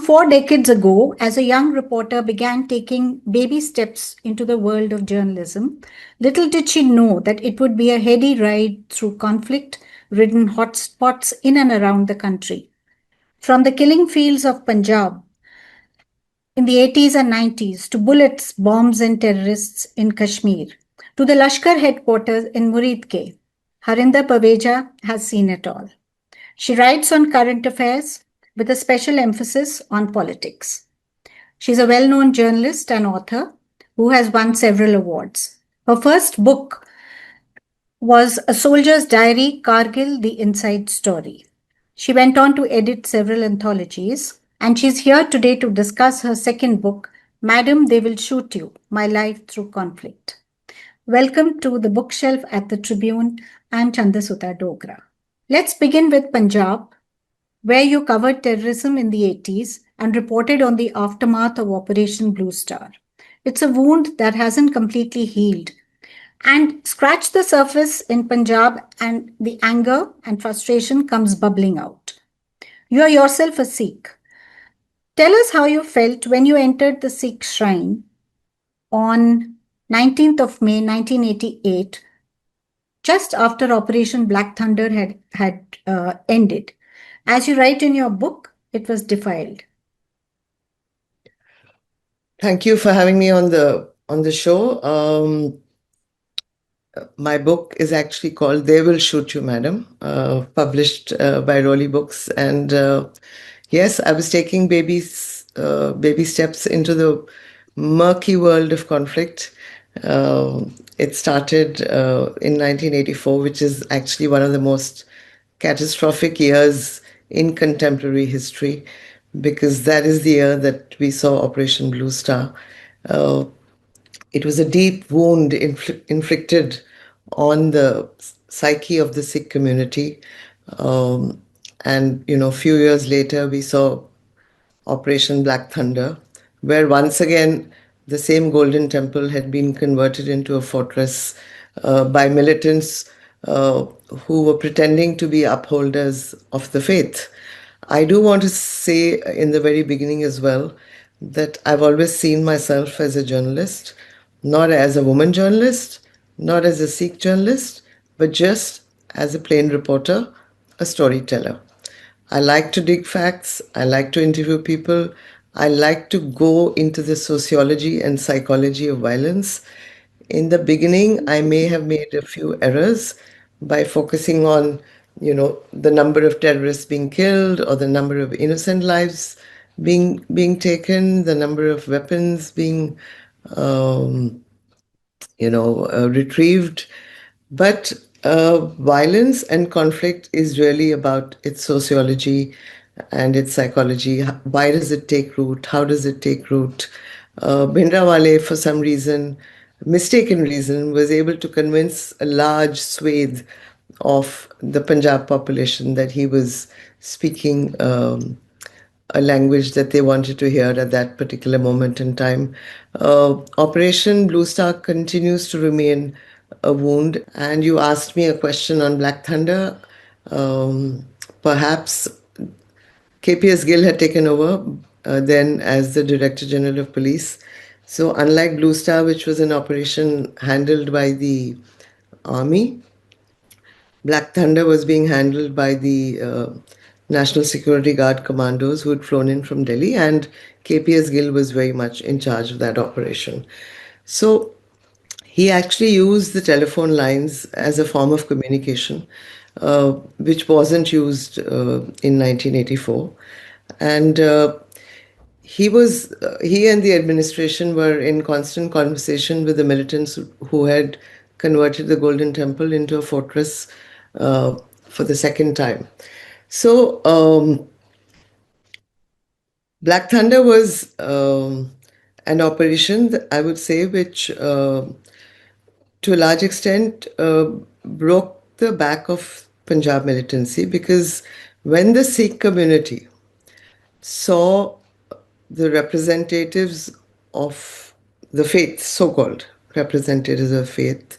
4 decades ago, as a young reporter began taking baby steps into the world of journalism, little did she know that it would be a heady ride through conflict ridden hotspots in and around the country. From the killing fields of Punjab in the 80s and 90s to bullets, bombs, and terrorists in Kashmir, to the Lashkar headquarters in Muridke, Harinder Baweja has seen it all. She writes on current affairs with a special emphasis on politics. She's a well known journalist and author who has won several awards. Her first book was A Soldier's Diary, Kargil, The Inside Story. She went on to edit several anthologies, and she's here today to discuss her second book, Madam, They Will Shoot You, My Life Through Conflict. Welcome to the bookshelf at the Tribune. I'm Chander Suta Dogra. Let's begin with Punjab, where you covered terrorism in the 80s and reported on the aftermath of Operation Blue Star. It's a wound that hasn't completely healed. And scratch the surface in Punjab, and the anger and frustration comes bubbling out. You are yourself a Sikh. Tell us how you felt when you entered the Sikh shrine on 19th of May 1988, just after Operation Black Thunder had ended. As you write in your book, it was defiled. Thank you for having me on the show. My book is actually called They Will Shoot You, Madam, published by Rowley Books. And yes, I was taking baby steps into the murky world of conflict. It started in 1984, which is actually one of the most catastrophic years in contemporary history, because that is the year that we saw Operation Blue Star. It was a deep wound inflicted on the psyche of the Sikh community. And, a few years later, we saw Operation Black Thunder, where once again, the same Golden Temple had been converted into a fortress by militants who were pretending to be upholders of the faith. I do want to say in the very beginning as well that I've always seen myself as a journalist, not as a woman journalist, not as a Sikh journalist, but just as a plain reporter, a storyteller. I like to dig facts. I like to interview people. I like to go into the sociology and psychology of violence. In the beginning, I may have made a few errors by focusing on, the number of terrorists being killed or the number of innocent lives being taken, the number of weapons being, retrieved. But violence and conflict is really about its sociology and its psychology. Why does it take root? How does it take root? Bhindranwale, for some reason, mistaken reason, was able to convince a large swathe of the Punjab population that he was speaking a language that they wanted to hear at that particular moment in time. Operation Blue Star continues to remain a wound. And you asked me a question on Black Thunder. Perhaps KPS Gill had taken over then as the Director General of Police. So unlike Blue Star, which was an operation handled by the Army, Black Thunder was being handled by the National Security Guard commandos who had flown in from Delhi, and KPS Gill was very much in charge of that operation. So he actually used the telephone lines as a form of communication, which wasn't used in 1984. And he and the administration were in constant conversation with the militants who had converted the Golden Temple into a fortress for the second time. So Black Thunder was an operation, that I would say, which to a large extent broke the back of Punjab militancy, because when the Sikh community saw the representatives of the faith, so-called representatives of faith,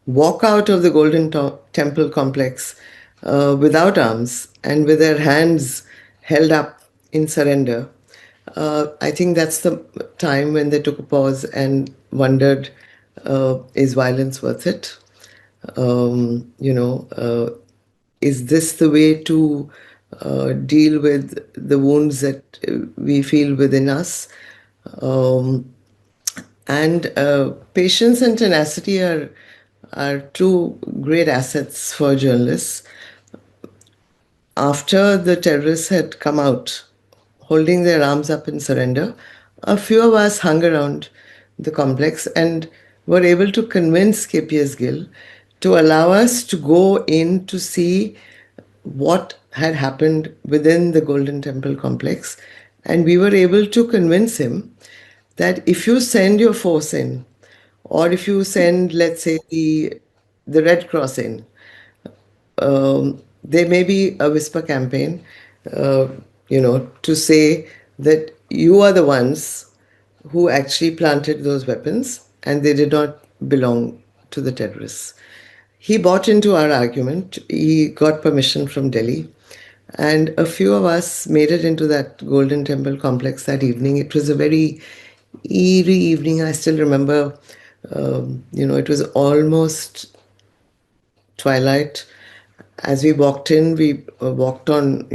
walk out of the Golden Temple complex without arms and with their hands held up in surrender, I think that's the time when they took a pause and wondered, is violence worth it? You know, is this the way to deal with the wounds that we feel within us? Um, and patience and tenacity are two great assets for journalists. After the terrorists had come out, holding their arms up in surrender, a few of us hung around the complex and were able to convince KPS Gill to allow us to go in to see what had happened within the Golden Temple complex. And we were able to convince him that if you send your force in, or if you send, let's say, the Red Cross in, there may be a whisper campaign, uh, to say that you are the ones who actually planted those weapons and they did not belong to the terrorists. He bought into our argument. He got permission from Delhi. And a few of us made it into that Golden Temple complex that evening. It was a very eerie evening. I still remember, it was almost twilight. As we walked in, we walked on,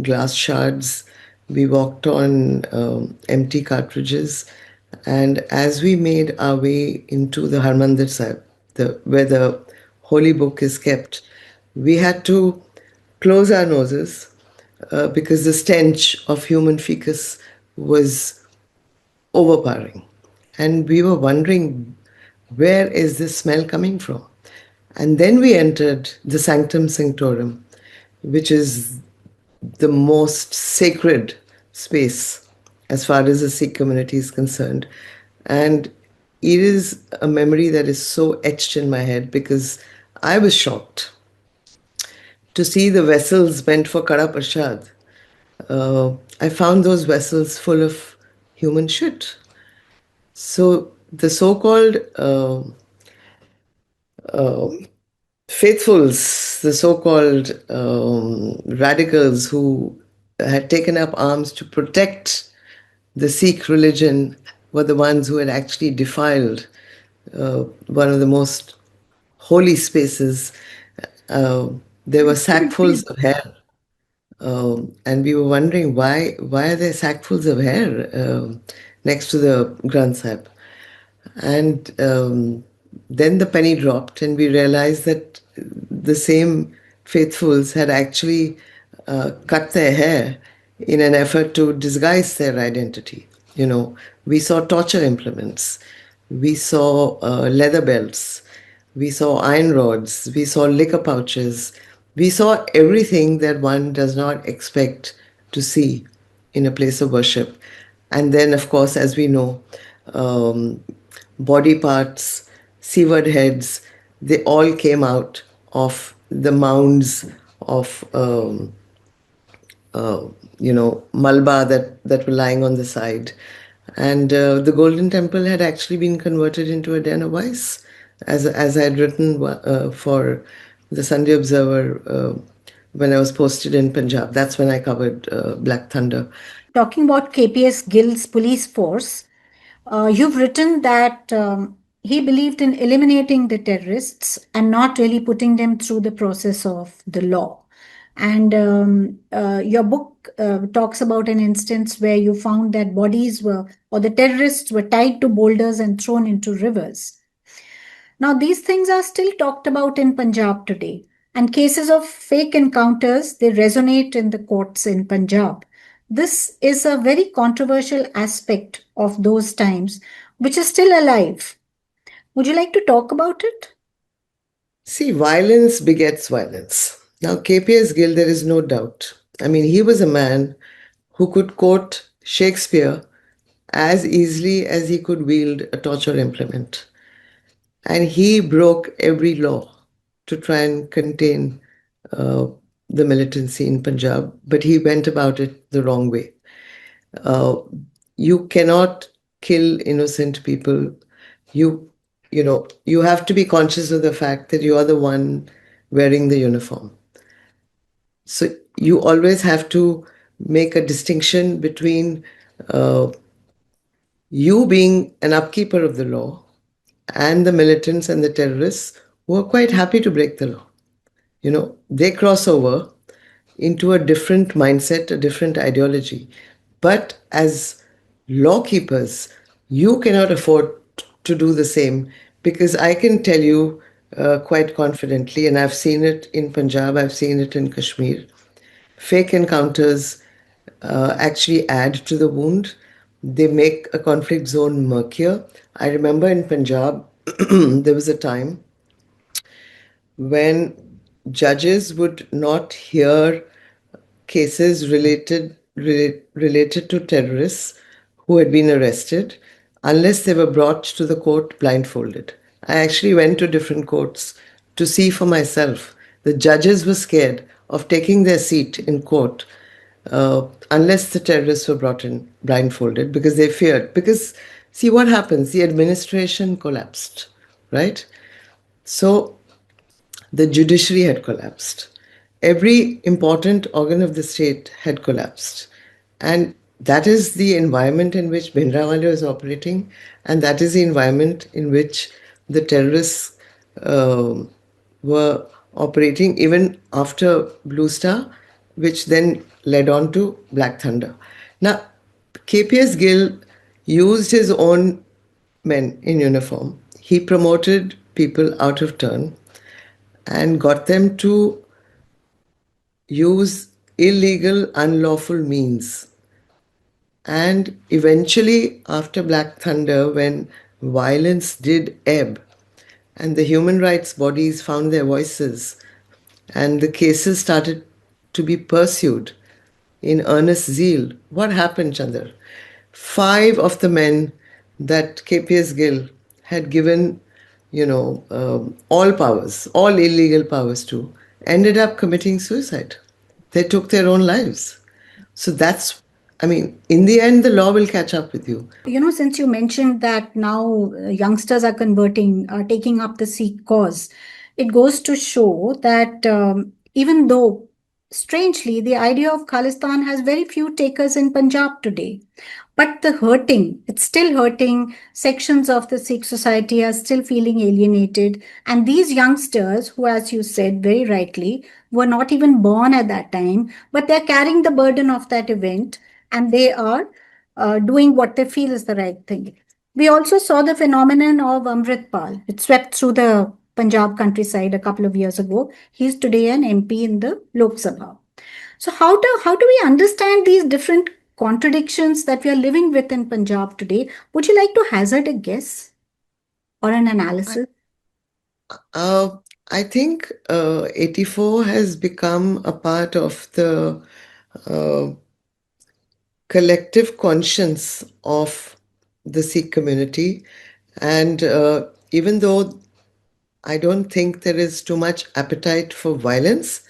glass shards. We walked on empty cartridges. And as we made our way into the Harmandir Sahib, where the holy book is kept, we had to close our noses because the stench of human fecus was overpowering. And we were wondering, where is this smell coming from? And then we entered the Sanctum Sanctorum, which is the most sacred space as far as the Sikh community is concerned. And it is a memory that is so etched in my head because I was shocked to see the vessels meant for Kara Prasad. I found those vessels full of human shit. So the so-called faithfuls, the so-called radicals who had taken up arms to protect the Sikh religion, were the ones who had actually defiled one of the most holy spaces. Uh, there were sackfuls of hair. And we were wondering why are there sackfuls of hair next to the Granth Sahib? And then the penny dropped, and we realized that the same faithfuls had actually cut their hair in an effort to disguise their identity. We saw torture implements, we saw leather belts, we saw iron rods, we saw liquor pouches, we saw everything that one does not expect to see in a place of worship. And then, of course, as we know, um, body parts, severed heads, they all came out of the mounds of, Malba that were lying on the side. And the Golden Temple had actually been converted into a den of vice, as I had written for the Sunday Observer when I was posted in Punjab. That's when I covered Black Thunder. Talking about KPS Gill's police force, you've written that he believed in eliminating the terrorists and not really putting them through the process of the law. And your book talks about an instance where you found that bodies were, or the terrorists were tied to boulders and thrown into rivers. Now, these things are still talked about in Punjab today, and cases of fake encounters they resonate in the courts in Punjab. This is a very controversial aspect of those times, which is still alive. Would you like to talk about it? See, violence begets violence. Now, KPS Gill, there is no doubt. I mean, he was a man who could quote Shakespeare as easily as he could wield a torture implement. And he broke every law to try and contain uh, the militancy in Punjab, but he went about it the wrong way. Uh, you cannot kill innocent people. You, you have to be conscious of the fact that you are the one wearing the uniform. So you always have to make a distinction between uh, you being an upkeeper of the law, and the militants and the terrorists who are quite happy to break the law. They cross over into a different mindset, a different ideology. But as law keepers, you cannot afford to do the same, because I can tell you quite confidently, and I've seen it in Punjab, I've seen it in Kashmir. Fake encounters actually add to the wound. They make a conflict zone murkier. I remember in Punjab, there was a time when judges would not hear cases related to terrorists who had been arrested unless they were brought to the court blindfolded. I actually went to different courts to see for myself. The judges were scared of taking their seat in court unless the terrorists were brought in blindfolded, because they feared. Because, see what happens, the administration collapsed, right? So the judiciary had collapsed. Every important organ of the state had collapsed. And that is the environment in which Bhindranwale was operating, and that is the environment in which the terrorists uh, were operating even after Blue Star, which then led on to Black Thunder. Now, KPS Gill used his own men in uniform. He promoted people out of turn and got them to use illegal, unlawful means. And eventually, after Black Thunder, when violence did ebb and the human rights bodies found their voices and the cases started to be pursued in earnest zeal, what happened, Chander? Five of the men that KPS Gill had given, all powers, all illegal powers to, ended up committing suicide. They took their own lives. So that's, I mean, in the end, the law will catch up with you. Since you mentioned that now youngsters are converting, taking up the Sikh cause, it goes to show that even though, strangely, the idea of Khalistan has very few takers in Punjab today. But the hurting, it's still hurting. Sections of the Sikh society are still feeling alienated. And these youngsters, who, as you said very rightly, were not even born at that time, but they're carrying the burden of that event, and they are doing what they feel is the right thing. We also saw the phenomenon of Amritpal. It swept through the Punjab countryside a couple of years ago. He's today an MP in the Lok Sabha. So how do we understand these different contradictions that we are living with in Punjab today? Would you like to hazard a guess or an analysis? Uh, I think 84 has become a part of the uh, collective conscience of the Sikh community. And even though I don't think there is too much appetite for violence,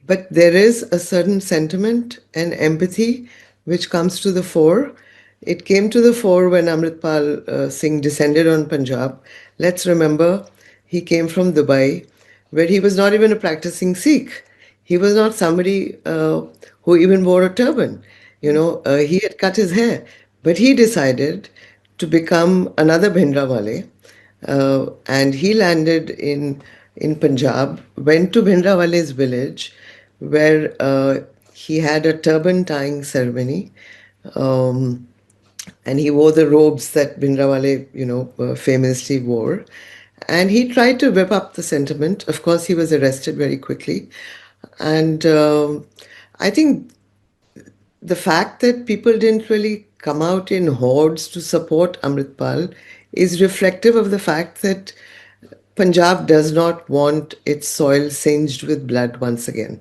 but there is a certain sentiment and empathy which comes to the fore. It came to the fore when Amritpal Singh descended on Punjab. Let's remember, he came from Dubai, where he was not even a practicing Sikh. He was not somebody who even wore a turban. He had cut his hair, but he decided to become another Bhindranwale, and he landed in Punjab, went to Bhindranwale's village, where he had a turban tying ceremony, um, and he wore the robes that Bhindranwale, famously wore. And he tried to whip up the sentiment. Of course, he was arrested very quickly. And I think the fact that people didn't really come out in hordes to support Amritpal is reflective of the fact that Punjab does not want its soil singed with blood once again.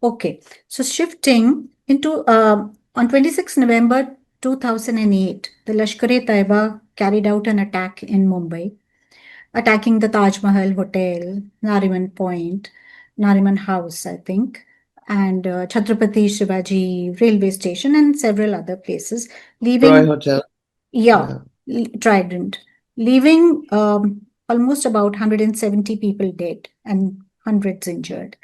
Okay, so shifting into on 26 November 2008, the Lashkar-e-Taiba carried out an attack in Mumbai, attacking the Taj Mahal Hotel, Nariman Point, Nariman House, I think, and Chhatrapati Shivaji railway station and several other places, Roy leaving, Hotel. yeah, Yeah. Trident, leaving almost about 170 people dead and hundreds injured.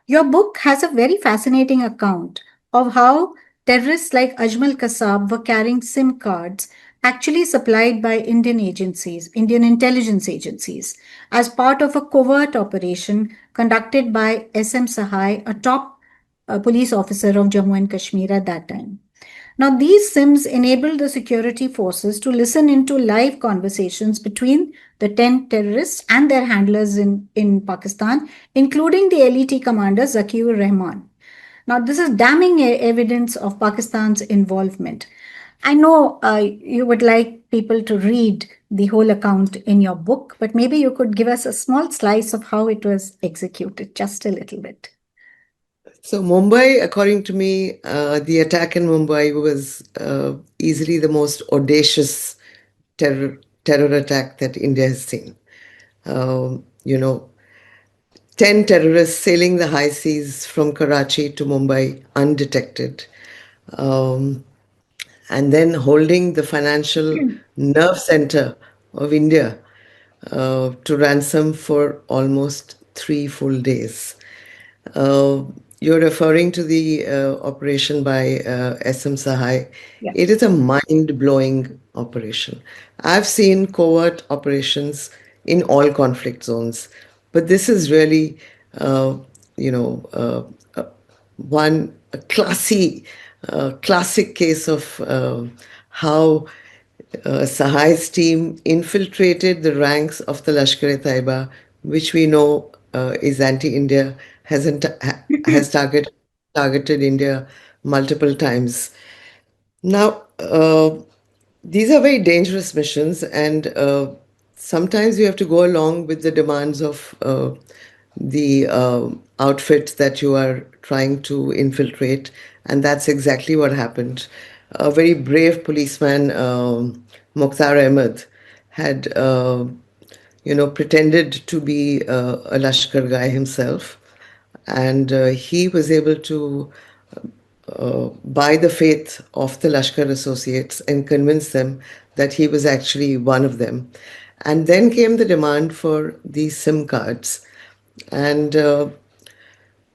Your book has a very fascinating account of how Terrorists like Ajmal Kasab were carrying SIM cards actually supplied by Indian agencies, Indian intelligence agencies, as part of a covert operation conducted by SM Sahai, a top police officer of Jammu and Kashmir at that time. Now, these SIMs enabled the security forces to listen into live conversations between the 10 terrorists and their handlers in Pakistan, including the LET commander Zakiur Rahman. Now, this is damning evidence of Pakistan's involvement. I know you would like people to read the whole account in your book, but maybe you could give us a small slice of how it was executed, just a little bit. So Mumbai, according to me, the attack in Mumbai was easily the most audacious terror attack that India has seen. You know, 10 terrorists sailing the high seas from Karachi to Mumbai undetected, um, and then holding the financial nerve center of India to ransom for almost 3 full days. Uh, you're referring to the operation by SM Sahai. Yeah. It is a mind blowing operation. I've seen covert operations in all conflict zones, but this is really, uh, you know, one a classic case of how Sahai's team infiltrated the ranks of the Lashkar-e-Taiba, which we know is anti-India, has targeted India multiple times. Now, these are very dangerous missions, and sometimes you have to go along with the demands of the outfit that you are trying to infiltrate, and that's exactly what happened. A very brave policeman, Mukhtar Ahmed, had pretended to be a Lashkar guy himself, and he was able to buy the faith of the Lashkar associates and convince them that he was actually one of them. And then came the demand for these SIM cards. And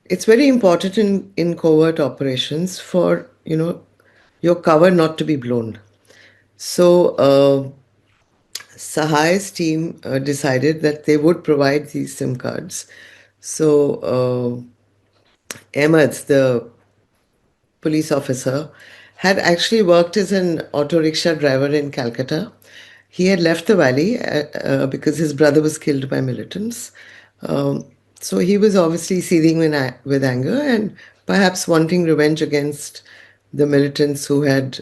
it's very important in covert operations for, your cover not to be blown. So Sahai's team decided that they would provide these SIM cards. So Ahmed, the police officer, had actually worked as an auto rickshaw driver in Calcutta. He had left the valley because his brother was killed by militants. Um, so he was obviously seething with anger and perhaps wanting revenge against the militants who had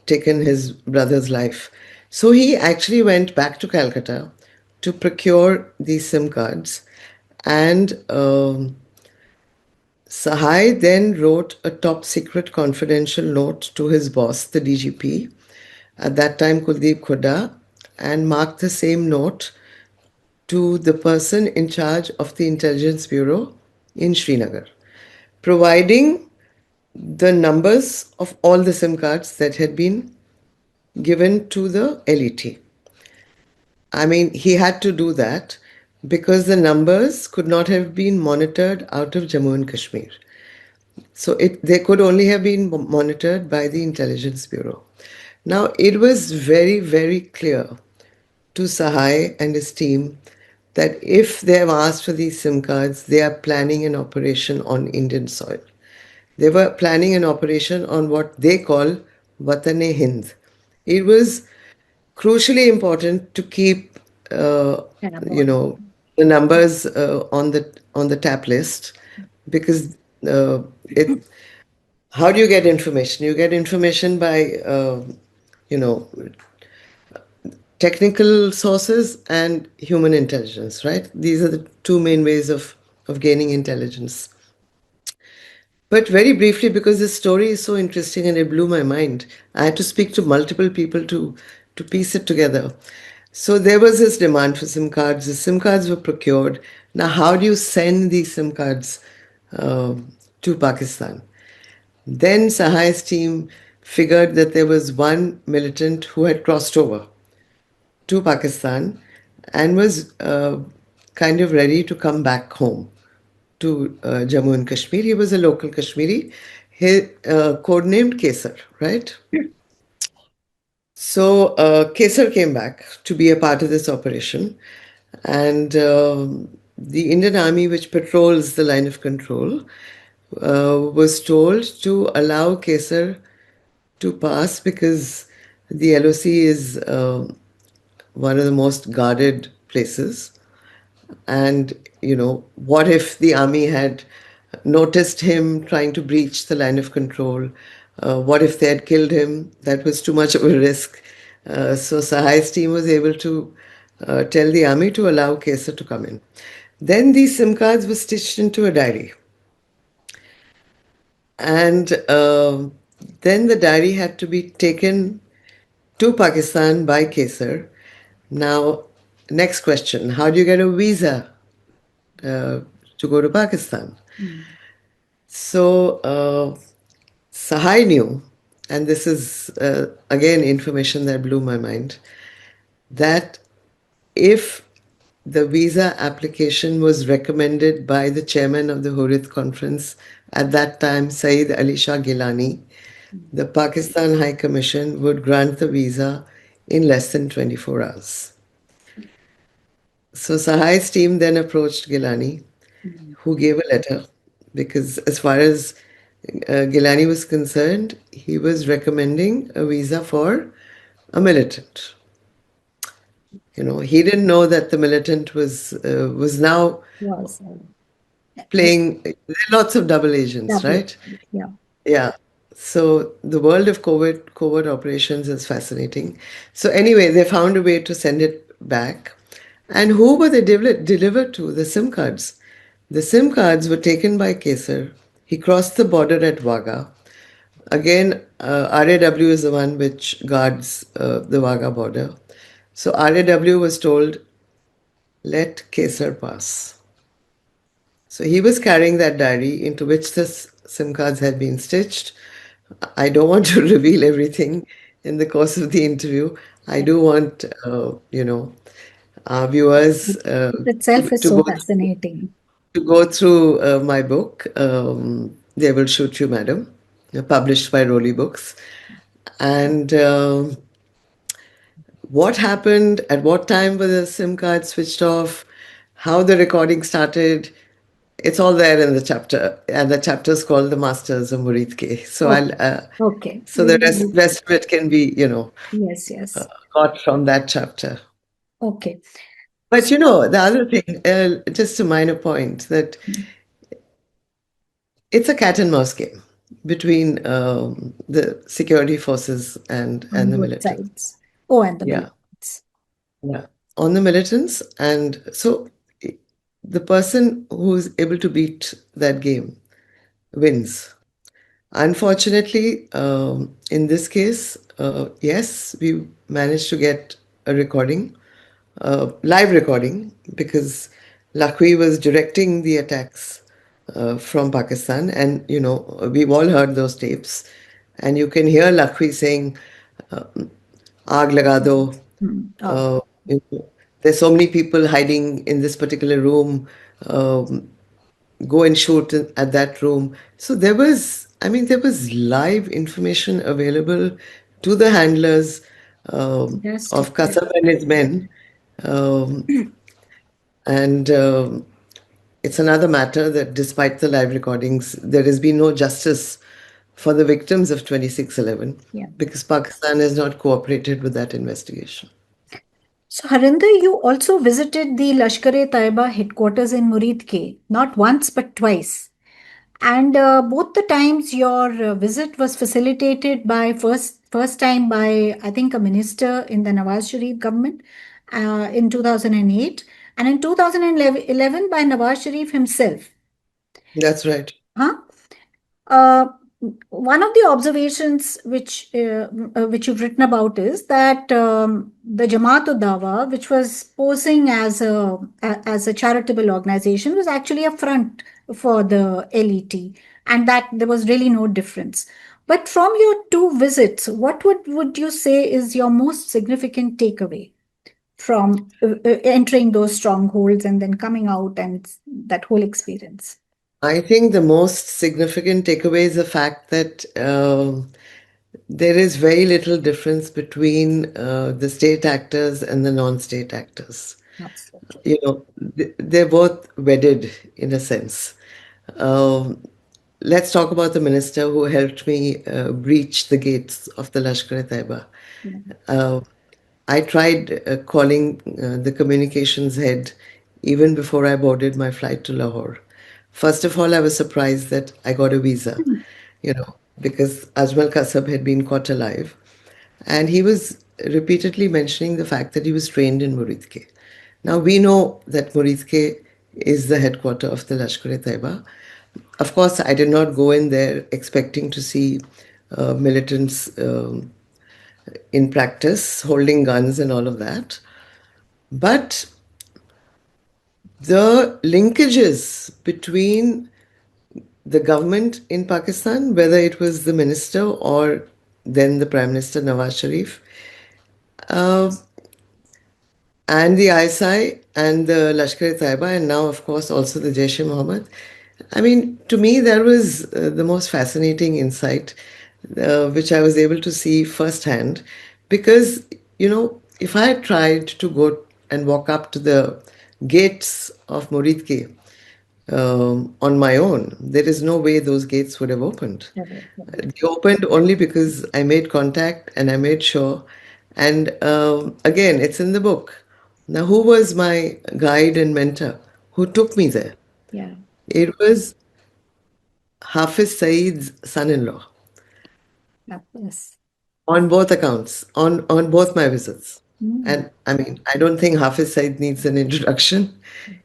taken his brother's life. So he actually went back to Calcutta to procure these SIM cards. And Sahai then wrote a top secret confidential note to his boss, the DGP, at that time Kuldeep Khuda, and marked the same note to the person in charge of the Intelligence Bureau in Srinagar, providing the numbers of all the SIM cards that had been given to the LET. I mean, he had to do that because the numbers could not have been monitored out of Jammu and Kashmir. So they could only have been monitored by the Intelligence Bureau. Now, it was very, very clear to Sahai and his team that if they have asked for these SIM cards, they are planning an operation on Indian soil. They were planning an operation on what they call Watan-e-Hind. It was crucially important to keep, Yeah, you boy. know, the numbers on the tap list because it. How do you get information? You get information by, you know, technical sources and human intelligence, right? These are the two main ways of gaining intelligence. But very briefly, because this story is so interesting and it blew my mind, I had to speak to multiple people to piece it together. So there was this demand for SIM cards. The SIM cards were procured. Now, how do you send these SIM cards uh, to Pakistan? Then Sahai's team figured that there was one militant who had crossed over to Pakistan and was kind of ready to come back home to Jammu and Kashmir. He was a local Kashmiri. codenamed Kesar, right? So Kesar came back to be a part of this operation, and the Indian Army, which patrols the line of control, was told to allow Kesar to pass because the LOC is one of the most guarded places. And, what if the army had noticed him trying to breach the line of control? What if they had killed him? That was too much of a risk. So Sahai's team was able to tell the army to allow Kesar to come in. Then these SIM cards were stitched into a diary. And then the diary had to be taken to Pakistan by Kesar. Now, next question: how do you get a visa uh, to go to Pakistan? So Sahai knew, and this is again information that blew my mind, that if the visa application was recommended by the chairman of the Hurriyat Conference at that time, Saeed Ali Shah Gilani, the Pakistan High Commission would grant the visa in less than 24 hours. So Sahai's team then approached Gilani, who gave a letter because, as far as Gilani was concerned, he was recommending a visa for a militant. He didn't know that the militant was now Was playing. There are lots of double agents, double. right? Yeah. Yeah. So the world of covert operations is fascinating. So anyway, they found a way to send it back. And who were they delivered to? The SIM cards. The SIM cards were taken by Kesar. He crossed the border at Wagah. Again, RAW is the one which guards the Wagah border. So RAW was told, let Kesar pass. So he was carrying that diary into which the SIM cards had been stitched. I don't want to reveal everything in the course of the interview. I do want, our viewers It itself is to so go fascinating. through my book, They Will Shoot You, Madam, published by Rolly Books. And what happened, at what time were the SIM cards switched off, how the recording started, it's all there in the chapter. And the chapter is called The Masters of Murid K. So Okay. Okay. so the rest of it can be, Yes, yes. got from that chapter. Okay. But the other thing, just a minor point, that it's a cat and mouse game between the security forces and On the both militants. sides. Oh, and the Yeah, militants. yeah. On the militants, and so the person who's able to beat that game wins. Unfortunately, in this case, yes, we managed to get a recording, live recording, because Lakhvi was directing the attacks from Pakistan, and we've all heard those tapes, and you can hear Lakhvi saying, "Aag laga do." Oh, Uh, there's so many people hiding in this particular room. Um, Go and shoot at that room. So there was live information available to the handlers fantastic. of Kasab and his men. Um, and it's another matter that despite the live recordings, there has been no justice for the victims of 26/11 Yeah. because Pakistan has not cooperated with that investigation. So, Harinder, you also visited the Lashkar-e-Taiba headquarters in Murid K, not once but twice. And both the times your visit was facilitated by first time by I think a minister in the Nawaz Sharif government in 2008, and in 2011 by Nawaz Sharif himself. That's right. Huh? Uh, One of the observations which you've written about is that the Jamaat-ud-Dawa, which was posing as a charitable organization, was actually a front for the LET, and that there was really no difference. But from your two visits, what would you say is your most significant takeaway from entering those strongholds and then coming out and that whole experience? I think the most significant takeaway is the fact that there is very little difference between the state actors and the non-state actors. Absolutely. You know, they're both wedded in a sense. Um, let's talk about the minister who helped me breach the gates of the Lashkar-e-Taiba. Yeah. Uh, I tried calling the communications head even before I boarded my flight to Lahore. First of all, I was surprised that I got a visa, Hmm. because Ajmal Kasab had been caught alive. And he was repeatedly mentioning the fact that he was trained in Muridke. Now, we know that Muridke is the headquarter of the Lashkar-e-Taiba. Of course, I did not go in there expecting to see militants in practice, holding guns and all of that. But the linkages between the government in Pakistan, whether it was the minister or then the Prime Minister Nawaz Sharif, uh, and the ISI and the Lashkar-e-Taiba, and now, of course, also the Jaish-e-Mohammed. I mean, to me, that was the most fascinating insight, which I was able to see firsthand. Because, if I had tried to go and walk up to the gates of Muridke on my own, there is no way those gates would have opened. Never, never. They opened only because I made contact and I made sure. And again, it's in the book. Now, who was my guide and mentor who took me there? Yeah. It was Hafiz Saeed's son in law Yes. on both accounts, on both my visits. Mm. And I mean, I don't think Hafiz Saeed needs an introduction.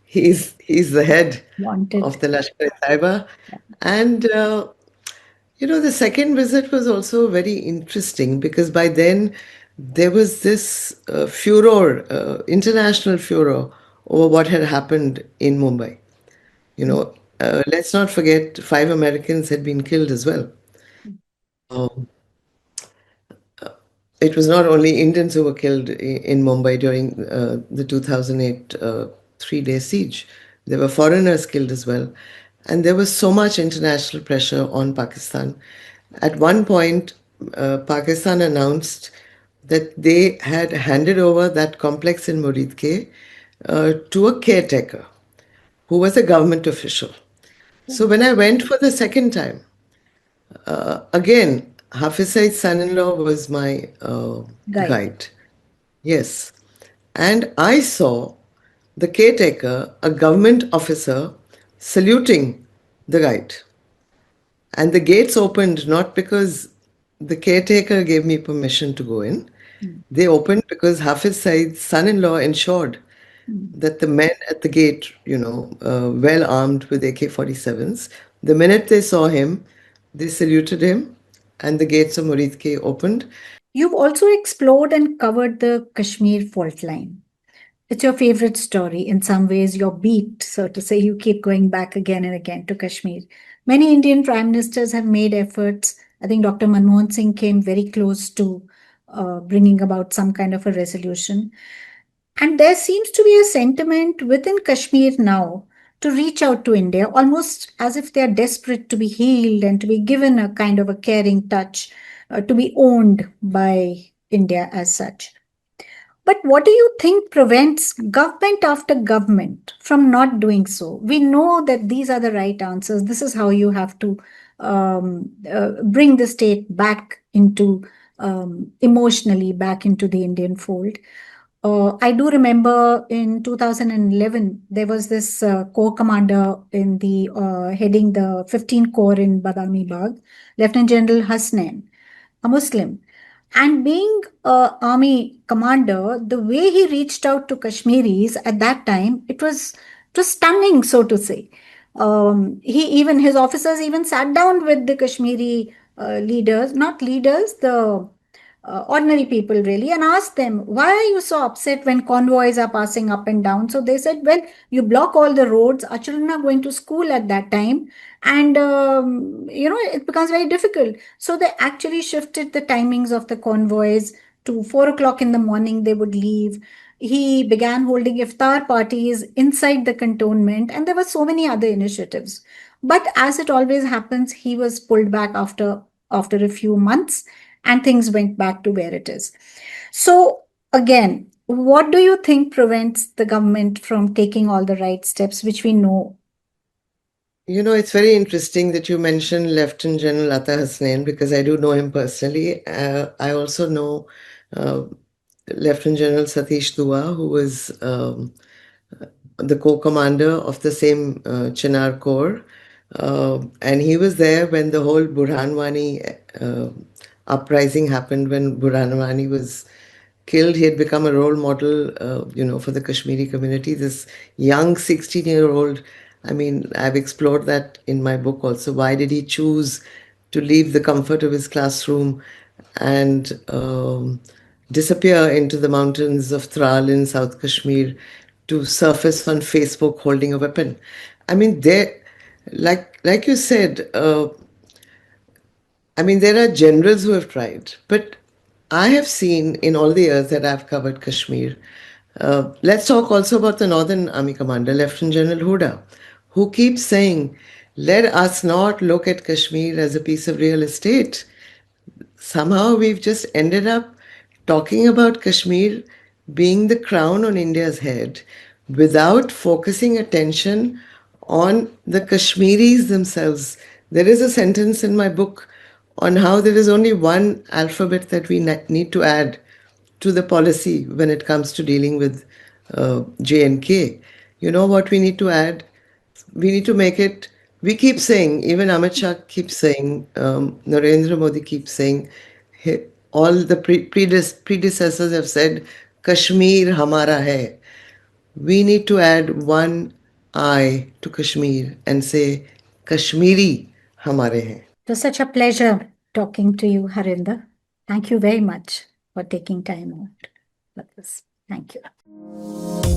He's the head of Wanted. the Lashkar-e-Taiba. Yeah. And the second visit was also very interesting because by then there was this furor, international furor over what had happened in Mumbai. Let's not forget 5 Americans had been killed as well. Um, it was not only Indians who were killed in Mumbai during the 2008 3-day siege. There were foreigners killed as well. And there was so much international pressure on Pakistan. At one point, Pakistan announced that they had handed over that complex in Muridke to a caretaker who was a government official. So when I went for the second time, again, Hafiz Said's son-in-law was my Guide. guide. Yes. And I saw the caretaker, a government officer, saluting the guide. And the gates opened not because the caretaker gave me permission to go in. Mm. They opened because Hafiz Said's son-in-law ensured Mm. that the men at the gate, well armed with AK-47s, the minute they saw him, they saluted him, and the gates of Muridke opened. You've also explored and covered the Kashmir fault line. It's your favorite story. In some ways, your beat, so to say. You keep going back again and again to Kashmir. Many Indian prime ministers have made efforts. I think Dr. Manmohan Singh came very close to bringing about some kind of a resolution. And there seems to be a sentiment within Kashmir now to reach out to India, almost as if they are desperate to be healed and to be given a kind of a caring touch, to be owned by India as such. But what do you think prevents government after government from not doing so? We know that these are the right answers. This is how you have to bring the state back into emotionally back into the Indian fold. I do remember in 2011 there was this corps commander in the heading the 15 Corps in Badami Bagh, Lieutenant General Hasnain, a Muslim. And being a army commander, the way he reached out to Kashmiris at that time, it was stunning, so to say. He even his officers even sat down with the Kashmiri leaders, not leaders, the ordinary people really, and asked them, why are you so upset when convoys are passing up and down? So they said, well, you block all the roads, our children are going to school at that time, and it becomes very difficult. So they actually shifted the timings of the convoys to 4 o'clock in the morning they would leave. He began holding iftar parties inside the cantonment, and there were so many other initiatives. But as it always happens, he was pulled back after a few months, and things went back to where it is. So again, what do you think prevents the government from taking all the right steps, which we know? It's very interesting that you mentioned Lieutenant General Atta Hasnain because I do know him personally. I also know uh, Lieutenant General Satish Dua, who was the co-commander of the same Chinar Corps. And he was there when the whole Burhanwani uprising happened, when Burhanwani was killed. He had become a role model, for the Kashmiri community. This young 16-year-old, I mean, I've explored that in my book also. Why did he choose to leave the comfort of his classroom and disappear into the mountains of Tral in South Kashmir to surface on Facebook holding a weapon? I mean, like you said, I mean, there are generals who have tried, but I have seen in all the years that I've covered Kashmir. Let's talk also about the Northern Army Commander, Lieutenant General Huda, who keeps saying, let us not look at Kashmir as a piece of real estate. Somehow we've just ended up talking about Kashmir being the crown on India's head without focusing attention on the Kashmiris themselves. There is a sentence in my book on how there is only one alphabet that we need to add to the policy when it comes to dealing with J&K. You know what we need to add? We need to make it. We keep saying, even Amit Shah keeps saying, Narendra Modi keeps saying, all the predecessors have said, Kashmir hamara hai. We need to add one I to Kashmir and say, Kashmiri hamare hai. It was such a pleasure talking to you, Harinder. Thank you very much for taking time out for this. Thank you.